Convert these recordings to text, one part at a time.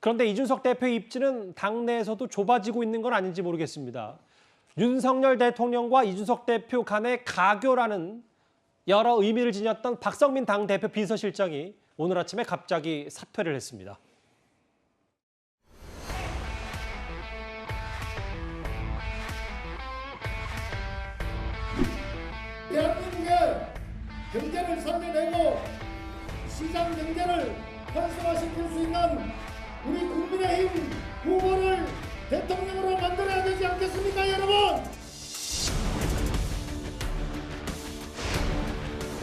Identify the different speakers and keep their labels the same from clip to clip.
Speaker 1: 그런데 이준석 대표의 입지는 당내에서도 좁아지고 있는 건 아닌지 모르겠습니다. 윤석열 대통령과 이준석 대표 간의 가교라는 여러 의미를 지녔던 박성민 당대표 비서실장이 오늘 아침에 갑자기 사퇴를 했습니다.
Speaker 2: 대한민국의 경제를 살려내고 시장 경제를 활성화시킬 수 있는 우리 국민의힘 후보를 대통령으로 만들어야 되지 않겠습니까, 여러분?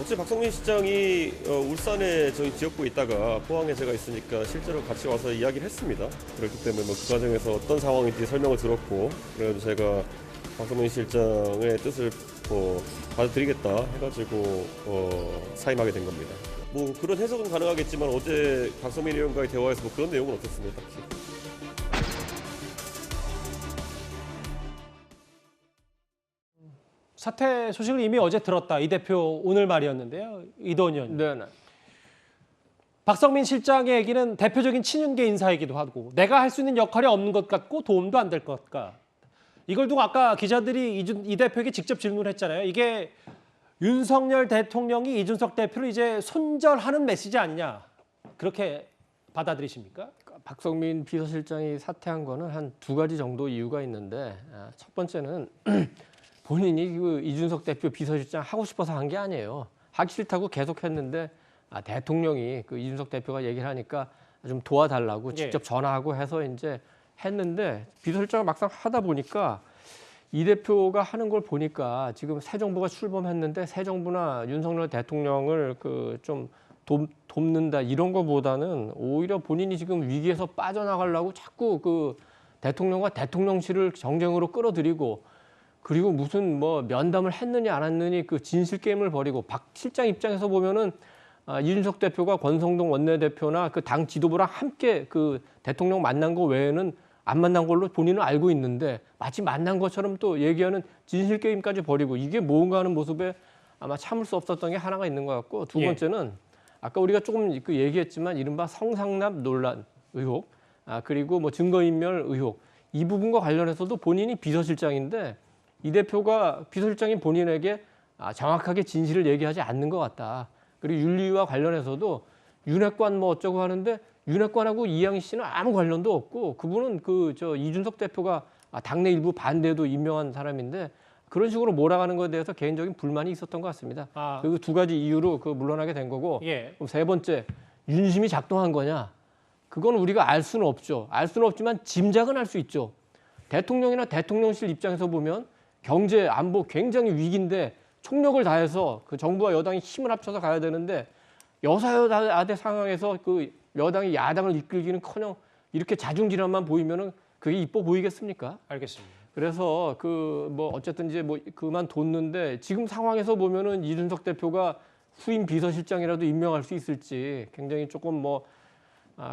Speaker 3: 어제 박성민 실장이 울산에 저희 지역구에 있다가 포항에 제가 있으니까 실제로 같이 와서 이야기를 했습니다. 그렇기 때문에 그 과정에서 어떤 상황인지 설명을 들었고, 그래서 제가 박성민 실장의 뜻을 받아들이겠다 해가지고 사임하게 된 겁니다. 뭐 그런 해석은 가능하겠지만 어제 박성민 의원과의 대화에서 뭐 그런 내용은 없었습니다. 딱히.
Speaker 1: 사퇴 소식을 이미 어제 들었다. 이 대표 오늘 말이었는데요. 이도원 의원.
Speaker 4: 네.
Speaker 1: 박성민 실장의 얘기는 대표적인 친윤계 인사이기도 하고 내가 할 수 있는 역할이 없는 것 같고 도움도 안 될 것 같다. 이걸 두고 아까 기자들이 이 대표에게 직접 질문을 했잖아요. 이게 윤석열 대통령이 이준석 대표를 이제 손절하는 메시지 아니냐. 그렇게 받아들이십니까?
Speaker 4: 박성민 비서실장이 사퇴한 거는 한 두 가지 정도 이유가 있는데, 첫 번째는 본인이 그 이준석 대표 비서실장 하고 싶어서 한 게 아니에요. 하기 싫다고 계속 했는데 대통령이 그 이준석 대표가 얘기를 하니까 좀 도와달라고 직접 전화하고 해서 이제 했는데, 비서실장을 막상 하다 보니까 이 대표가 하는 걸 보니까 지금 새 정부가 출범했는데 새 정부나 윤석열 대통령을 그 좀 돕는다 이런 거보다는 오히려 본인이 지금 위기에서 빠져나가려고 자꾸 그 대통령과 대통령실을 정쟁으로 끌어들이고, 그리고 무슨 뭐 면담을 했느니 안 했느니 그 진실 게임을 벌이고, 박 실장 입장에서 보면은 이준석 대표가 권성동 원내대표나 그 당 지도부랑 함께 그 대통령 만난 거 외에는 안 만난 걸로 본인은 알고 있는데 마치 만난 것처럼 또 얘기하는 진실 게임까지 벌이고, 이게 뭔가 하는 모습에 아마 참을 수 없었던 게 하나가 있는 것 같고, 두 번째는 아까 우리가 조금 그 얘기했지만 이른바 성상납 논란 의혹, 그리고 뭐 증거인멸 의혹, 이 부분과 관련해서도 본인이 비서실장인데 이 대표가 비서실장인 본인에게 정확하게 진실을 얘기하지 않는 것 같다. 그리고 윤리위와 관련해서도 윤핵관 뭐 어쩌고 하는데 윤핵관하고 이양희 씨는 아무 관련도 없고, 그분은 그 이준석 대표가 당내 일부 반대도 임명한 사람인데 그런 식으로 몰아가는 것에 대해서 개인적인 불만이 있었던 것 같습니다. 그리고 두 가지 이유로 그 물러나게 된 거고, 그럼 세 번째, 윤심이 작동한 거냐? 그건 우리가 알 수는 없죠. 알 수는 없지만 짐작은 할 수 있죠. 대통령이나 대통령실 입장에서 보면 경제, 안보 굉장히 위기인데 총력을 다해서 그 정부와 여당이 힘을 합쳐서 가야 되는데 여사여대 상황에서 그 여당이 야당을 이끌기는커녕 이렇게 자중질환만 보이면은 그게 이뻐 보이겠습니까?
Speaker 1: 알겠습니다.
Speaker 4: 그래서 그 뭐 어쨌든 이제 뭐 그만뒀는데 지금 상황에서 보면은 이준석 대표가 후임 비서실장이라도 임명할 수 있을지 굉장히 조금 뭐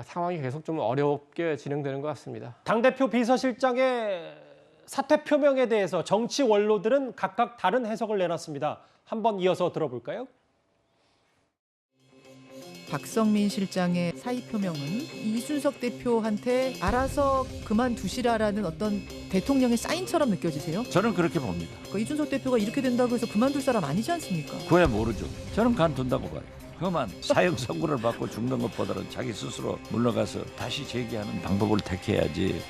Speaker 4: 상황이 계속 좀 어렵게 진행되는 것 같습니다.
Speaker 1: 당대표 비서실장의 사퇴 표명에 대해서 정치 원로들은 각각 다른 해석을 내놨습니다. 한번 이어서 들어볼까요?
Speaker 5: 박성민 실장의 사의 표명은 이준석 대표한테 알아서 그만두시라라는 어떤 대통령의 사인처럼 느껴지세요?
Speaker 6: 저는 그렇게 봅니다.
Speaker 5: 이준석 대표가 이렇게 된다고 해서 그만둘 사람 아니지 않습니까?
Speaker 6: 그야 모르죠. 저는 간둔다고 봐요. 그만 사형 선고를 받고 죽는 것보다는 자기 스스로 물러가서 다시 재기하는 방법을 택해야지.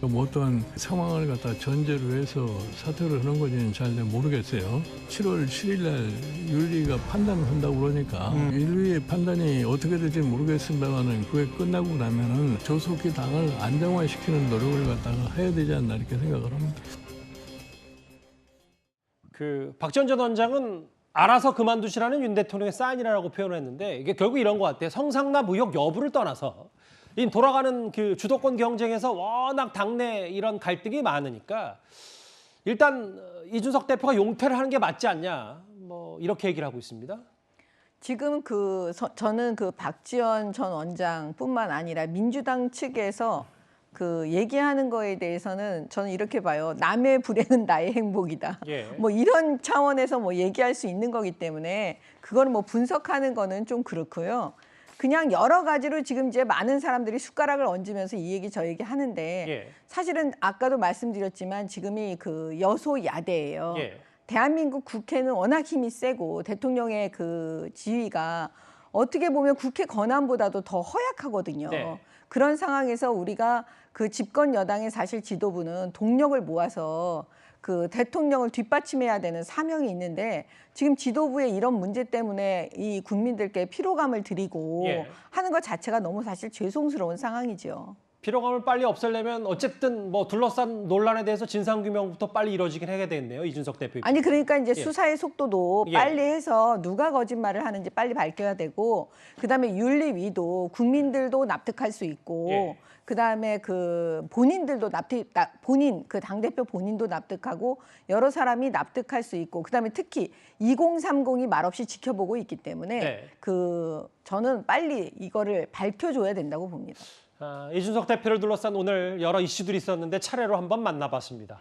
Speaker 7: 어떠한 상황을 갖다 전제로 해서 사퇴를 하는 건지는 잘 모르겠어요. 7월 7일 날 윤리가 판단을 한다고 그러니까 윤리의 판단이 어떻게 될지 모르겠습니다만은 그게 끝나고 나면은 조속히 당을 안정화시키는 노력을 갖다가 해야 되지 않나 이렇게 생각을 합니다.
Speaker 1: 박지원 전 원장은 알아서 그만두시라는 윤 대통령의 사인이라고 표현을 했는데 이게 결국 이런 것 같아요. 성상납 의혹 여부를 떠나서 이 돌아가는 그 주도권 경쟁에서 워낙 당내 이런 갈등이 많으니까 일단 이준석 대표가 용퇴를 하는 게 맞지 않냐, 뭐 이렇게 얘기를 하고 있습니다.
Speaker 8: 지금 저는 그 박지원 전 원장뿐만 아니라 민주당 측에서 그 얘기하는 거에 대해서는 저는 이렇게 봐요. 남의 불행은 나의 행복이다. 뭐 이런 차원에서 뭐 얘기할 수 있는 거기 때문에 그거를 뭐 분석하는 거는 좀 그렇고요. 그냥 여러 가지로 지금 이제 많은 사람들이 숟가락을 얹으면서 이 얘기 저 얘기 하는데
Speaker 1: 예.
Speaker 8: 사실은 아까도 말씀드렸지만 지금이 그 여소야대예요.
Speaker 1: 예.
Speaker 8: 대한민국 국회는 워낙 힘이 세고 대통령의 그 지위가 어떻게 보면 국회 권한보다도 더 허약하거든요.
Speaker 1: 네.
Speaker 8: 그런 상황에서 우리가 그 집권 여당의 사실 지도부는 동력을 모아서 그 대통령을 뒷받침해야 되는 사명이 있는데 지금 지도부의 이런 문제 때문에 이 국민들께 피로감을 드리고
Speaker 1: 예.
Speaker 8: 하는 것 자체가 너무 사실 죄송스러운 상황이죠.
Speaker 1: 피로감을 빨리 없애려면 어쨌든 뭐 둘러싼 논란에 대해서 진상규명부터 빨리 이루어지긴 해야 되겠네요. 이준석 대표.
Speaker 8: 아니 그러니까 이제
Speaker 1: 예.
Speaker 8: 수사의 속도도
Speaker 1: 예.
Speaker 8: 빨리 해서 누가 거짓말을 하는지 빨리 밝혀야 되고 그다음에 윤리위도 국민들도 납득할 수 있고
Speaker 1: 예.
Speaker 8: 그다음에 그 본인들도 본인 그 당대표 본인도 납득하고 여러 사람이 납득할 수 있고 그다음에 특히 2030이 말없이 지켜보고 있기 때문에
Speaker 1: 네.
Speaker 8: 그 저는 빨리 이거를 밝혀줘야 된다고 봅니다.
Speaker 1: 이준석 대표를 둘러싼 오늘 여러 이슈들이 있었는데 차례로 한번 만나봤습니다.